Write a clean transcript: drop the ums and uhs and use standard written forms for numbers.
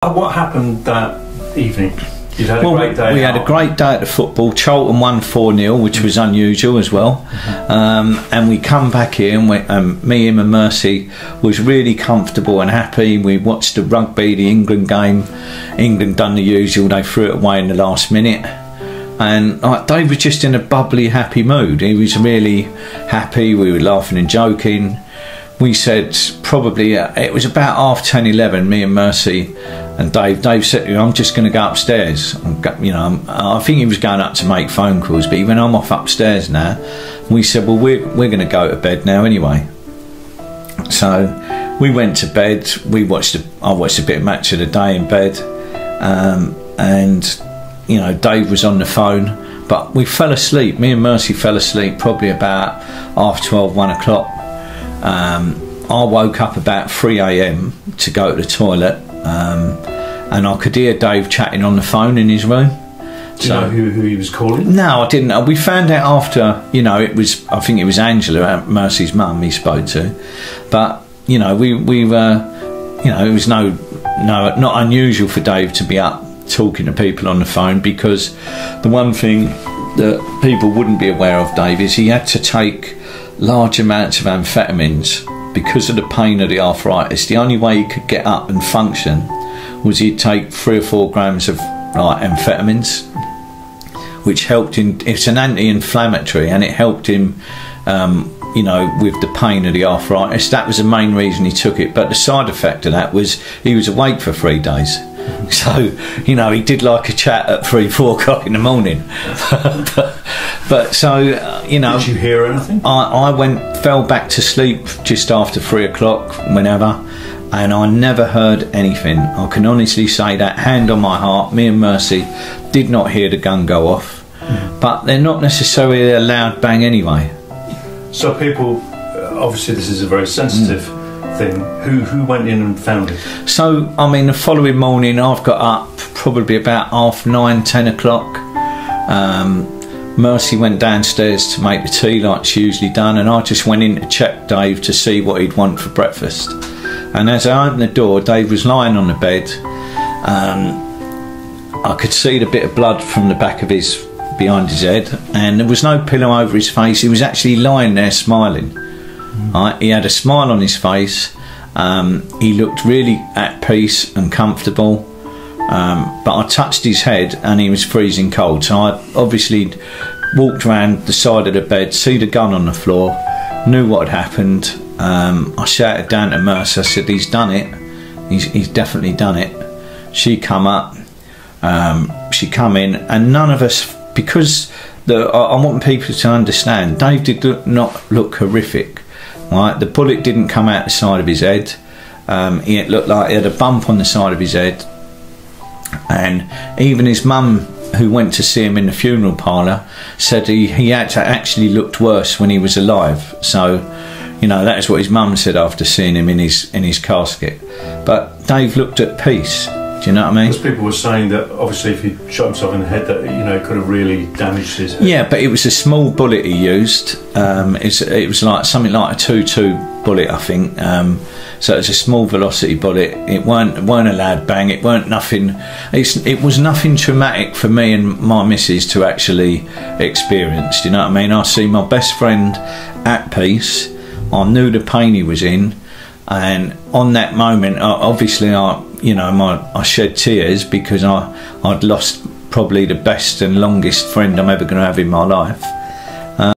What happened that evening? You'd had a great day. We had a great day at the football. Charlton won 4-0, which was unusual as well. And we come back here, and me, him and Mercy was really comfortable and happy. We watched the rugby, the England game. England done the usual, they threw it away in the last minute. And Dave was just in a bubbly, happy mood. He was really happy. We were laughing and joking. We said probably, it was about 10:30, 11, me and Mercy and Dave. Dave said, I'm just going to go upstairs. I think he was going up to make phone calls, but he went, I'm off upstairs now. We said, well, we're going to go to bed now anyway. So we went to bed. I watched a bit of Match of the Day in bed. And Dave was on the phone, but we fell asleep. Me and Mercy fell asleep probably about 12:30, 1 o'clock. I woke up about 3 AM to go to the toilet, and I could hear Dave chatting on the phone in his room. Do you know who he was calling? No, I didn't. We found out after, I think it was Angela, Mercy's mum, he spoke to. But, we were, it was not unusual for Dave to be up talking to people on the phone, because the one thing that people wouldn't be aware of, Dave, is he had to take large amounts of amphetamines because of the pain of the arthritis. The only way he could get up and function was he'd take 3 or 4 grams of amphetamines, which helped him. It's an anti-inflammatory, and it helped him with the pain of the arthritis. That was the main reason he took it. But the side effect of that was he was awake for 3 days. So, he did like a chat at 3, 4 o'clock in the morning. but so, Did you hear anything? I fell back to sleep just after 3 o'clock, whenever, and I never heard anything. I can honestly say that, hand on my heart, me and Mercy did not hear the gun go off. But they're not necessarily a loud bang anyway. So people, obviously this is a very sensitive thing. Who went in and found it? So, the following morning I've got up probably about 9:30, 10 o'clock. Mercy went downstairs to make the tea like she usually done, and I just went in to check Dave to see what he'd want for breakfast. And as I opened the door, Dave was lying on the bed. I could see the bit of blood from the back of behind his head, and there was no pillow over his face. He was actually lying there smiling. He had a smile on his face. He looked really at peace and comfortable. But I touched his head and he was freezing cold. So I obviously walked around the side of the bed, see the gun on the floor, knew what had happened. I shouted down to Mercy. I said, he's done it. He's definitely done it. She come up. She come in, and none of us, because I want people to understand, Dave did not look horrific. Right, the bullet didn't come out the side of his head. It looked like he had a bump on the side of his head, and even his mum, who went to see him in the funeral parlour, said he actually looked worse when he was alive. So, that is what his mum said after seeing him in his casket. But Dave looked at peace. Do you know what I mean? Because people were saying that obviously if he shot himself in the head, that it could have really damaged his head. Yeah, but it was a small bullet he used. It was like something like a 2.2 bullet, I think. So it was a small velocity bullet. It weren't a loud bang. It weren't nothing. It was nothing traumatic for me and my missus to actually experience. Do you know what I mean? I see my best friend at peace. I knew the pain he was in, and on that moment, obviously, I shed tears because I'd lost probably the best and longest friend I'm ever going to have in my life.